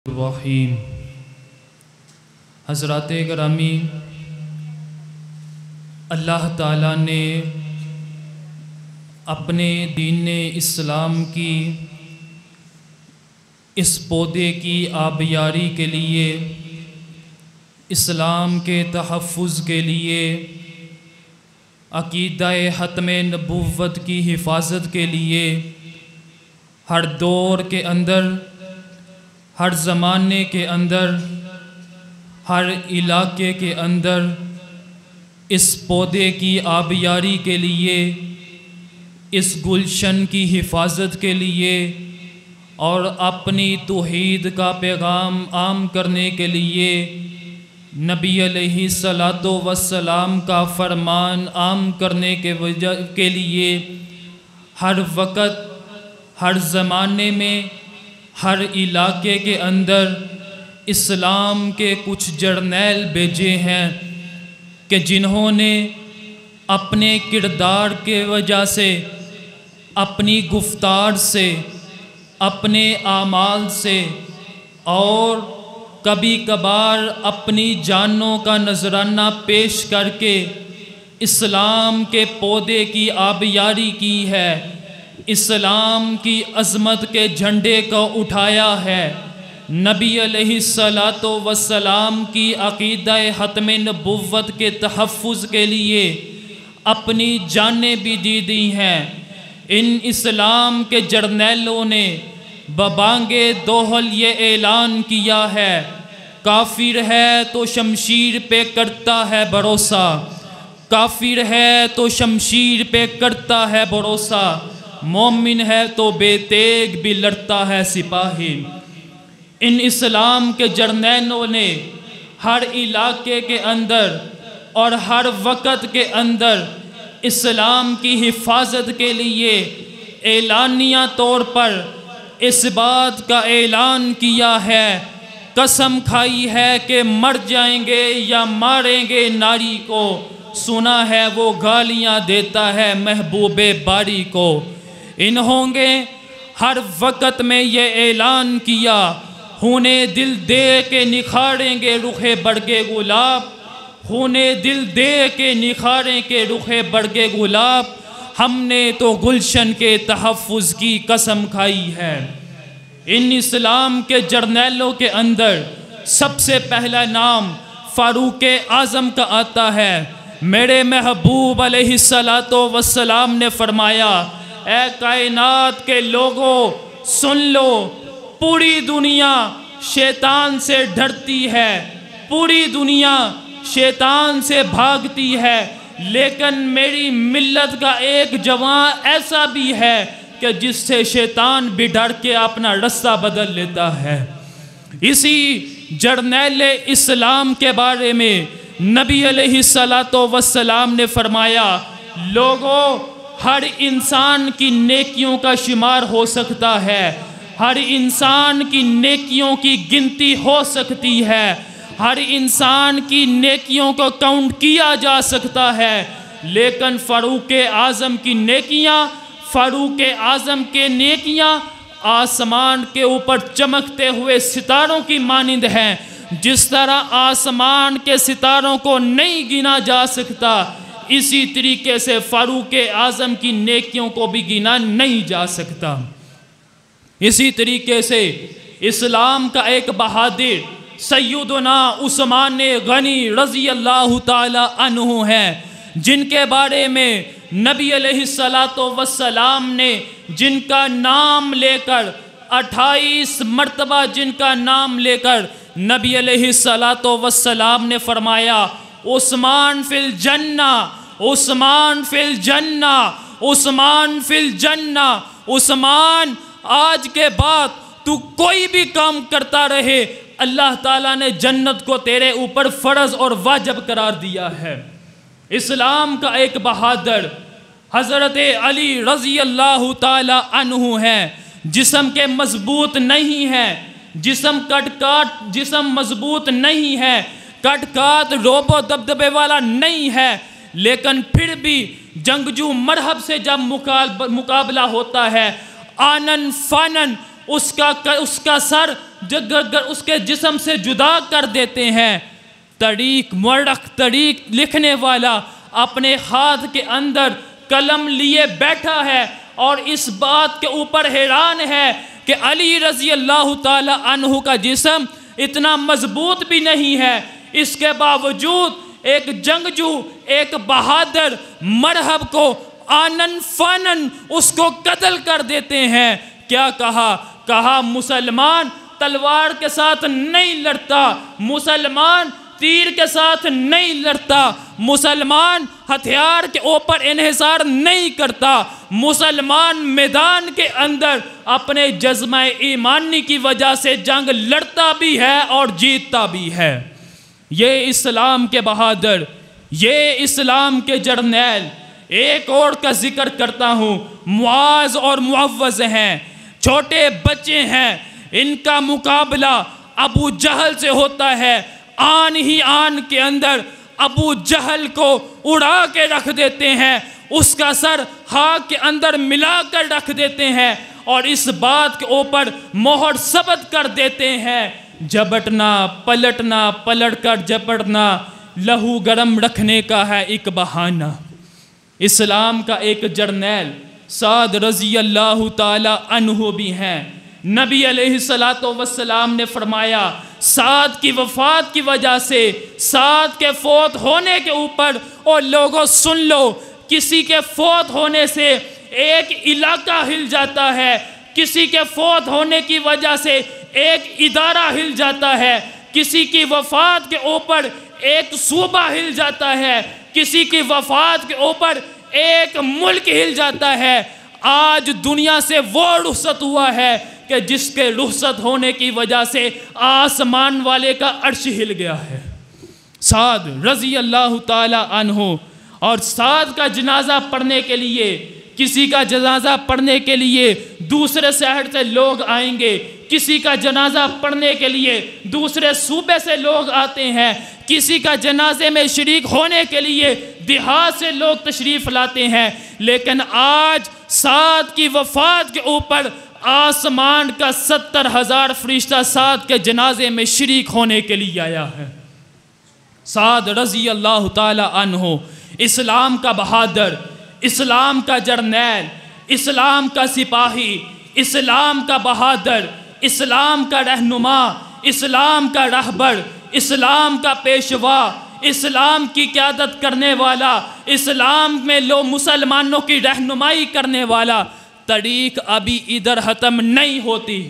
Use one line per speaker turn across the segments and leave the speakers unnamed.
रहीम। हज़रात गिरामी, अल्लाह ताला ने अपने दीन इस्लाम की इस पौधे की आबियारी के लिए, इस्लाम के तहफ़्फ़ुज़ के लिए, अक़ीदा-ए ख़त्म नबुव्वत की हिफाजत के लिए हर दौर के अंदर, हर ज़माने के अंदर, हर इलाके के अंदर इस पौधे की आबियारी के लिए, इस गुलशन की हिफाजत के लिए और अपनी तौहीद का पैगाम आम करने के लिए नबी अलैहिस्सलातो वस्सलाम का फरमान आम करने के लिए हर वक़्त, हर ज़माने में, हर इलाके के अंदर इस्लाम के कुछ जर्नैल भेजे हैं कि जिन्होंने अपने किरदार के वजह से, अपनी गुफ्तार से, अपने आमाल से और कभी कभार अपनी जानों का नजराना पेश करके इस्लाम के पौधे की आबियारी की है, इस्लाम की अज़मत के झंडे को उठाया है, नबी अलैहिस्सलातो वस्सलाम की अक़ीदा-ए ख़त्म नबुव्वत के तहफ़्फ़ुज़ के लिए अपनी जानें भी दे दी हैं। इन इस्लाम के जर्नैलों ने बबांगे दोहल ये ऐलान किया है, काफिर है तो शमशीर पे करता है भरोसा, काफिर है तो शमशीर पे करता है भरोसा, मोमिन है तो बेतेग भी लड़ता है सिपाही। इन इस्लाम के जर्नैलों ने हर इलाके के अंदर और हर वक़्त के अंदर इस्लाम की हिफाजत के लिए ऐलानिया तौर पर इस बात का ऐलान किया है, कसम खाई है कि मर जाएंगे या मारेंगे नारी को, सुना है वो गालियां देता है महबूबे बारी को। इन्होंने हर वक़्त में ये ऐलान किया, खूने दिल दे के निखारेंगे रुखे बरगे गुलाब, खूने दिल दे के निखारें के रुखे बरगे गुलाब, हमने तो गुलशन के तहफ़्फ़ुज़ की कसम खाई है। इन इस्लाम के जर्नैलों के अंदर सबसे पहला नाम फ़ारूक आज़म का आता है। मेरे महबूब अलैहिस्सलातो वस्सलाम ने फरमाया, ए कायनात के लोगों सुन लो, पूरी दुनिया शैतान से डरती है, पूरी दुनिया शैतान से भागती है, लेकिन मेरी मिल्लत का एक जवान ऐसा भी है कि जिससे शैतान भी डर के अपना रास्ता बदल लेता है। इसी जर्नैल इस्लाम के बारे में नबी अलैहिस्सलातो वस्सलाम ने फरमाया, लोगों हर इंसान की नेकियों का शुमार हो सकता है, हर इंसान की नेकियों की गिनती हो सकती है, हर इंसान की नेकियों को काउंट किया जा सकता है, लेकिन फ़ारूक आज़म की नेकियां, फ़ारूक आज़म के नेकियां आसमान के ऊपर चमकते हुए सितारों की मानिंद हैं। जिस तरह आसमान के सितारों को नहीं गिना जा सकता, इसी तरीके से फ़ारूक आज़म की नेकियों को भी गिना नहीं जा सकता। इसी तरीके से इस्लाम का एक बहादुर सैयदना उस्मान गनी रज़ी अल्लाह ताला अन्हु हैं, जिनके बारे में नबी अलैहिस्सलातो वस्सलाम ने जिनका नाम लेकर 28 मरतबा जिनका नाम लेकर नबी अलैहिस्सलातो वस्सलाम ने फरमाया, उस्मान फिल जन्ना, उस्मान फिल जन्ना, उस्मान फिल जन्ना, उस्मान आज के बाद तू कोई भी काम करता रहे, अल्लाह ताला ने जन्नत को तेरे ऊपर फ़र्ज और वाजिब करार दिया है। इस्लाम का एक बहादुर हज़रत अली रज़ी अल्लाह ताला अन्हु हैं, जिस्म के मजबूत नहीं है, जिस्म कटकाट जिस्म मजबूत नहीं है, कटकाट रोबो दबदबे वाला नहीं है, लेकिन फिर भी जंगजू मरहब से जब मुकाबला होता है, आनन फानन उसका सर जगर उसके जिस्म से जुदा कर देते हैं। तरीक मरख तरीक लिखने वाला अपने हाथ के अंदर कलम लिए बैठा है और इस बात के ऊपर हैरान है कि अली रज़ी अल्लाह ताला अन्हु का जिस्म इतना मजबूत भी नहीं है, इसके बावजूद एक जंगजू, एक बहादुर मरहब को आनन फानन उसको कत्ल कर देते हैं। क्या कहा? कहा मुसलमान तलवार के साथ नहीं लड़ता, मुसलमान तीर के साथ नहीं लड़ता, मुसलमान हथियार के ऊपर इन्हिसार नहीं करता, मुसलमान मैदान के अंदर अपने जज्बा ईमानी की वजह से जंग लड़ता भी है और जीतता भी है। ये इस्लाम के बहादुर, ये इस्लाम के जर्नैल। एक और का जिक्र करता हूँ, मुआज और मुअव्वज़ हैं, छोटे बच्चे हैं, इनका मुकाबला अबू जहल से होता है। आन ही आन के अंदर अबू जहल को उड़ा के रख देते हैं, उसका सर खाक के अंदर मिला कर रख देते हैं और इस बात के ऊपर मोहर सबत कर देते हैं, झपटना पलटना, पलट कर झपटना लहू गरम रखने का है एक बहाना। इस्लाम का एक जर्नैल साद रज़ी अल्लाह ताला अन्हु भी हैं। नबी अलैहिस्सलातु वस्सलाम ने फरमाया, साद की वफ़ात की वजह से, साद के फौत होने के ऊपर, और लोगों सुन लो, किसी के फौत होने से एक इलाका हिल जाता है, किसी के फौत होने की वजह से एक इदारा हिल जाता है, किसी की वफ़ात के ऊपर एक सूबा हिल जाता है, किसी की वफ़ात के ऊपर एक मुल्क हिल जाता है। आज दुनिया से वो रुखसत हुआ है कि जिसके रुखसत होने की वजह से आसमान वाले का अर्श हिल गया है। साद रज़ी अल्लाह ताला अन्हु, और साद का जनाजा पढ़ने के लिए, किसी का जनाजा पढ़ने के लिए दूसरे शहर से लोग आएंगे, किसी का जनाजा पढ़ने के लिए दूसरे सूबे से लोग आते हैं, किसी का जनाजे में शरीक होने के लिए देहात से लोग तशरीफ़ लाते हैं। लेकिन आज साद की वफ़ात के ऊपर आसमान का 70,000 फरिश्ता साद के जनाजे में शरीक होने के लिए आया है। साद रज़ी अल्लाह ताला अन्हु इस्लाम का बहादुर, इस्लाम का जर्नैल, इस्लाम का सिपाही, इस्लाम का बहादुर, इस्लाम का रहनुमा, इस्लाम का रहबर, इस्लाम का पेशवा, इस्लाम की क़यादत करने वाला, इस्लाम में लो मुसलमानों की रहनुमाई करने वाला। तरीक़ अभी इधर ख़त्म नहीं होती,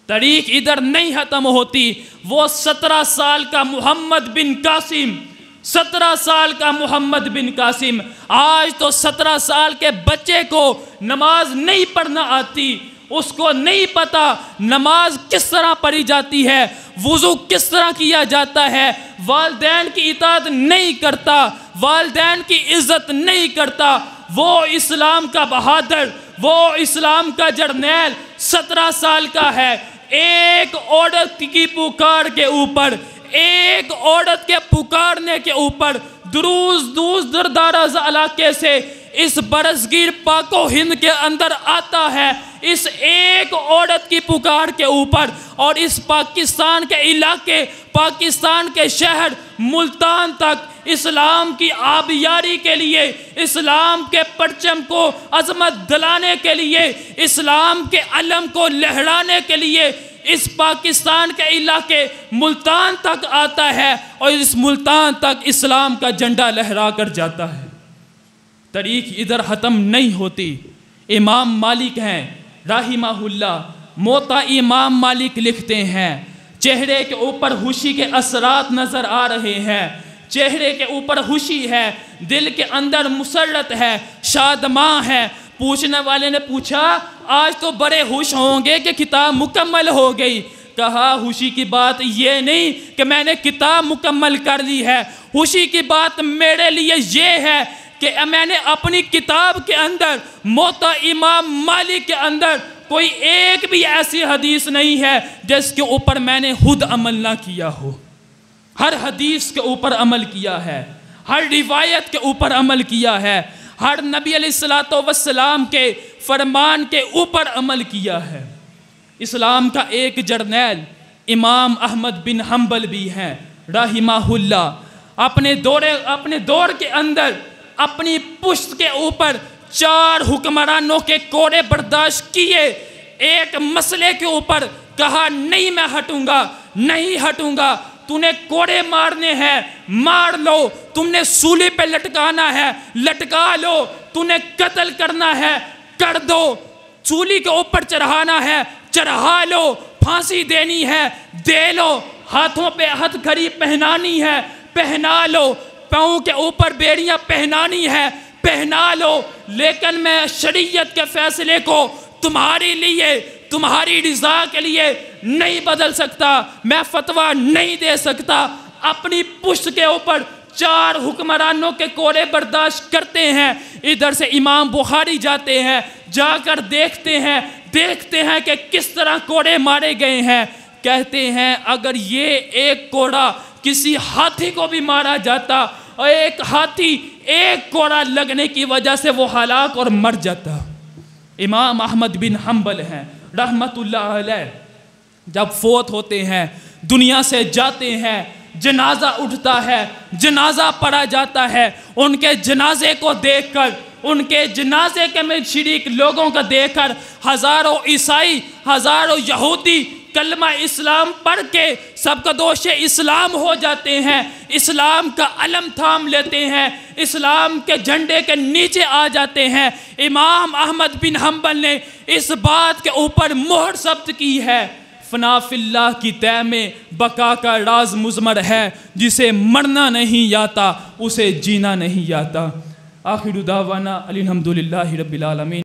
तरीक़ इधर नहीं ख़त्म होती। वो 17 साल का मोहम्मद बिन कासिम, 17 साल का मोहम्मद बिन कासिम, आज तो 17 साल के बच्चे को नमाज नहीं पढ़ना आती, उसको नहीं पता नमाज किस तरह पढ़ी जाती है, वुज़ू किस तरह किया जाता है, वालिदैन की इताअत नहीं करता, वालिदैन की इज़्ज़त नहीं करता। वो इस्लाम का बहादुर, वो इस्लाम का जर्नैल 17 साल का है। एक औरत की पुकार के ऊपर, एक औरत के पुकारने के ऊपर दुरूज़ दूस दरदाराज इलाके से इस बरसगीर पाको हिंद के अंदर आता है, इस एक औरत की पुकार के ऊपर, और इस पाकिस्तान के इलाके, पाकिस्तान के शहर मुल्तान तक इस्लाम की आबियारी के लिए, इस्लाम के परचम को अजमत दिलाने के लिए, इस्लाम के अलम को लहराने के लिए इस पाकिस्तान के इलाके मुल्तान तक आता है और इस मुल्तान तक इस्लाम का झंडा लहरा कर जाता है। तरीक़ इधर ख़त्म नहीं होती। इमाम मालिक हैं राहिमहुल्लाह, मोता इमाम मालिक लिखते हैं, चेहरे के ऊपर खुशी के असरात नज़र आ रहे हैं, चेहरे के ऊपर खुशी है, दिल के अंदर मुसर्रत है, शादमां है। पूछने वाले ने पूछा, आज तो बड़े खुश होंगे कि किताब मुकम्मल हो गई। कहा, खुशी की बात ये नहीं कि मैंने किताब मुकम्मल कर ली है, खुशी की बात मेरे लिए ये है कि मैंने अपनी किताब के अंदर, मोता इमाम मालिक के अंदर कोई एक भी ऐसी हदीस नहीं है जिसके ऊपर मैंने खुद अमल ना किया हो। हर हदीस के ऊपर अमल किया है, हर रिवायत के ऊपर अमल किया है, हर नबी अलैहिस्सलातु वस्सलाम के फरमान के ऊपर अमल किया है। इस्लाम का एक जर्नैल इमाम अहमद बिन हम्बल भी हैं रहिमाहुल्लाह। अपने दौर के अंदर अपनी पुश्त के ऊपर 4 हुक्मरानों के कोड़े बर्दाश्त किए। एक मसले के ऊपर कहा नहीं मैं हटूंगा, नहीं हटूंगा, तूने कोड़े मारने हैं मार लो, तुमने सूली पे लटकाना है लटका लो, तूने कत्ल करना है कर दो, सूली के ऊपर चढ़ाना है चढ़ा लो, फांसी देनी है दे लो, हाथों पे हथकड़ी पहनानी है पहना लो, पाँव के ऊपर बेड़ियां पहनानी है पहना लो, लेकिन मैं शरीयत के फैसले को तुम्हारे लिए तुम्हारी रिजा के लिए नहीं बदल सकता, मैं फतवा नहीं दे सकता। अपनी पुश्त के ऊपर 4 हुक्मरानों के कोड़े बर्दाश्त करते हैं। इधर से इमाम बुखारी जाते हैं, जाकर देखते हैं कि किस तरह कोड़े मारे गए हैं। कहते हैं अगर ये एक कोड़ा किसी हाथी को भी मारा जाता और एक हाथी एक कोड़ा लगने की वजह से वो हलाक और मर जाता। इमाम अहमद बिन हम्बल हैं रहमतुल्लाह अलैह, जब फोत होते हैं दुनिया से जाते हैं, जनाजा उठता है, जनाजा पढ़ा जाता है, उनके जनाजे को देखकर, उनके जनाजे के में शरीक लोगों को देखकर हज़ारों ईसाई हज़ारों यहूदी कलमा इस्लाम पढ़ के सबका दोष इस्लाम हो जाते हैं, इस्लाम का अलम थाम लेते हैं, इस्लाम के झंडे के नीचे आ जाते हैं। इमाम अहमद बिन हम्बल ने इस बात के ऊपर मोहर ज़ब्त की है, फना फिल्लाह की तय में बका का राज मुज़मर है, जिसे मरना नहीं आता उसे जीना नहीं आता। आखिर दावाना अल्हम्दुलिल्लाहि रब्बिल आलमीन।